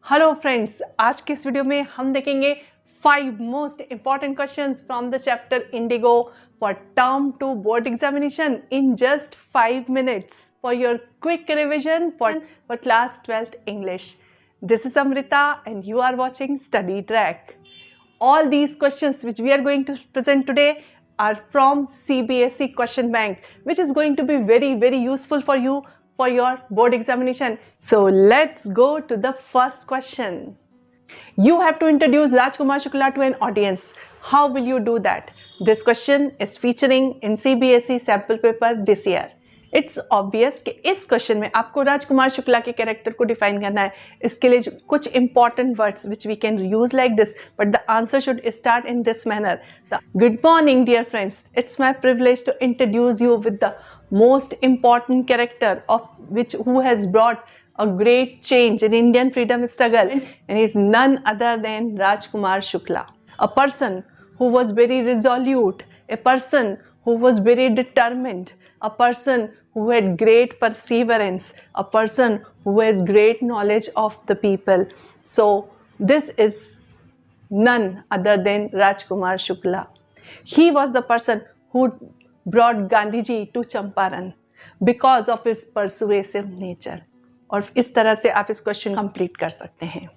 Hello friends, आज के इस वीडियो में हम देखेंगे 5 most important questions from the chapter Indigo for term 2 board examination in just 5 minutes for your quick revision for class 12th English. This is Amrita and you are watching Study Track. All these questions which we are going to present today are from CBSE question bank, which is going to be very useful for you for your board examination. So let's go to the first question. You have to introduce Rajkumar Shukla to an audience. How will you do that? This question is featuring in CBSE sample paper this year. It's obvious कि इस question में आपको राजकुमार शुक्ला के character को define करना है. इसके लिए कुछ important words which we can use like this, but the answer should start in this manner. Good morning, dear friends. It's my privilege to introduce you with the most important character who has brought a great change in Indian freedom struggle, and he is none other than Rajkumar Shukla. A person who was very resolute, a person who was very determined, a person who had great perseverance, a person who has great knowledge of the people. So this is none other than Rajkumar Shukla. He was the person who brought Gandhiji to Champaran because of his persuasive nature. और इस तरह से आप इस question complete कर सकते हैं.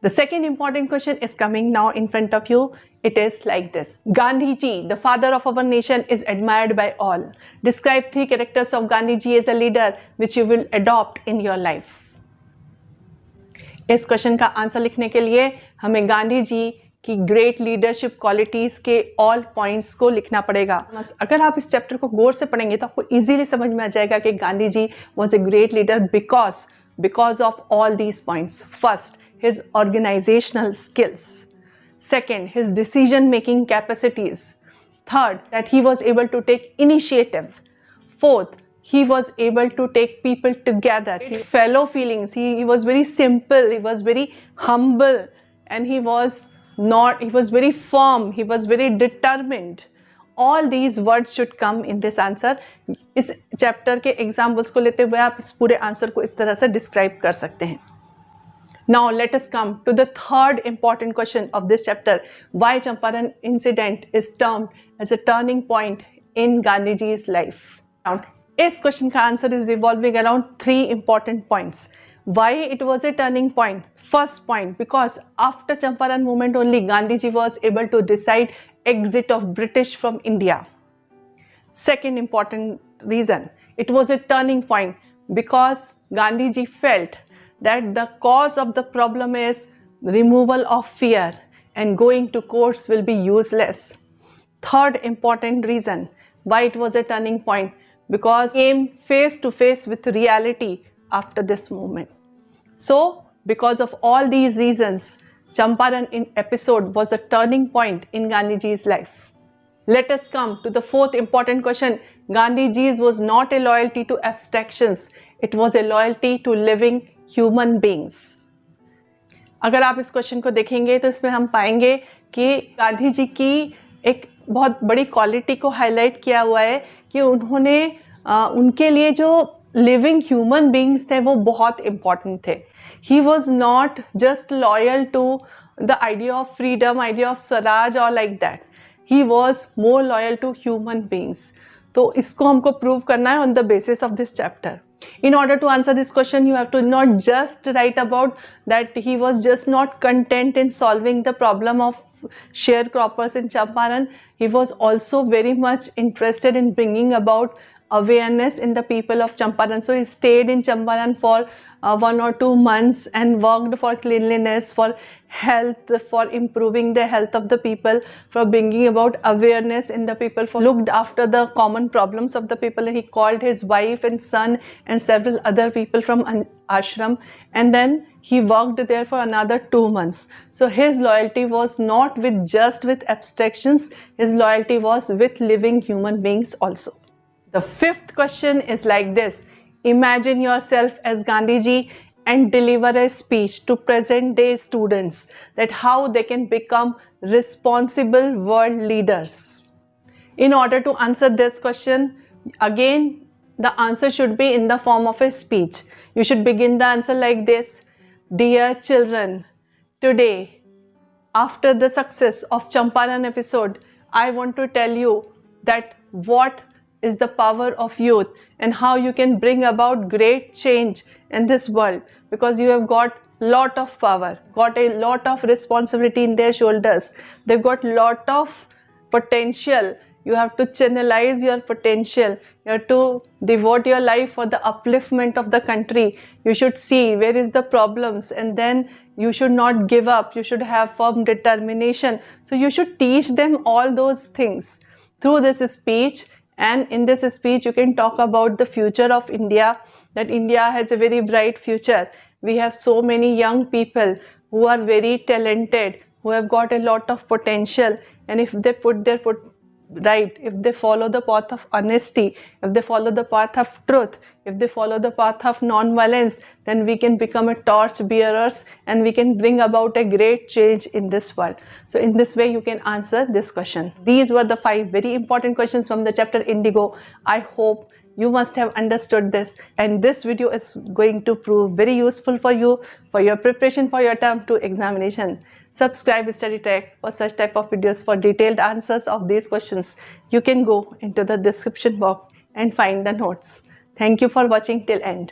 The second important question is coming now in front of you. It is like this. Gandhiji, the father of our nation, is admired by all. Describe 3 characters of Gandhiji as a leader which you will adopt in your life. इस question का answer लिखने के लिए हमें गांधी जी की great leadership qualities के all points को लिखना पड़ेगा. अगर आप इस चैप्टर को गौर से पढ़ेंगे तो आपको इजीली समझ में आ जाएगा कि Gandhi ji was a great leader because of all these points. First, his organizational skills. Second, his decision-making capacities. Third, that he was able to take initiative. Fourth, he was able to take people together. Fellow feelings. He was very simple. He was very humble, and he was very firm. He was very determined. All these words should come in this answer. इस chapter के examples को लेते हुए आप इस पूरे answer को इस तरह से डिस्क्राइब कर सकते हैं. Now let us come to the third important question of this chapter. Why Champaran incident is termed as a turning point in Gandhiji's life? इस क्वेश्चन का answer is revolving around 3 important points. Why it was a turning point? First point, because after Champaran movement only Gandhiji was able to decide exit of British from India. Second important reason, it was a turning point because Gandhiji felt that the cause of the problem is removal of fear and going to courts will be useless. Third important reason why it was a turning point, because he came face to face with reality after this movement. So because of all these reasons, Champaran episode was the turning point in Gandhiji's life. Let us come to the fourth important question. Gandhiji's was not a loyalty to abstractions. It was a loyalty to living human beings. अगर आप इस question को देखेंगे तो इसमें हम पाएंगे कि गांधी जी की एक बहुत बड़ी क्वालिटी को हाईलाइट किया हुआ है कि उन्होंने उनके लिए जो लिविंग ह्यूमन बींग्स थे वो बहुत इम्पॉर्टेंट थे. He was not just loyal to the idea of freedom, idea of swaraj और like that. He was more loyal to human beings. तो इसको हमको प्रूव करना है on the basis of this chapter. In order to answer this question, you have to not just write about that he was just not content in solving the problem of sharecroppers in Champaran. He was also very much interested in bringing about awareness in the people of Champaran. So he stayed in Champaran for 1 or 2 months and worked for cleanliness, for health, for improving the health of the people, for bringing about awareness in the people, for looked after the common problems of the people. And he called his wife and son and several other people from an ashram, and then he worked there for another 2 months. So his loyalty was not with abstractions. His loyalty was with living human beings also. The fifth question is like this. Imagine yourself as Gandhiji and deliver a speech to present day students that how they can become responsible world leaders. In order to answer this question, again the answer should be in the form of a speech. You should begin the answer like this. Dear children, today, after the success of Champaran episode, I want to tell you that what is the power of youth and how you can bring about great change in this world, because you have got lot of power, got a lot of responsibility in their shoulders. They've got lot of potential. You have to channelize your potential. You have to devote your life for the upliftment of the country. You should see where is the problems, and then you should not give up. You should have firm determination. So you should teach them all those things through this speech. And in this speech you can talk about the future of India, that India has a very bright future. We have so many young people who are very talented, who have got a lot of potential, and if they put their right, if they follow the path of honesty, if they follow the path of truth, if they follow the path of non-violence, then we can become a torch bearers and we can bring about a great change in this world. So in this way you can answer this question. These were the 5 very important questions from the chapter Indigo. I hope you must have understood this, and this video is going to prove very useful for you for your preparation for your term 2 examination. Subscribe Study Tech for such type of videos for detailed answers of these questions. You can go into the description box and find the notes. Thank you for watching till end.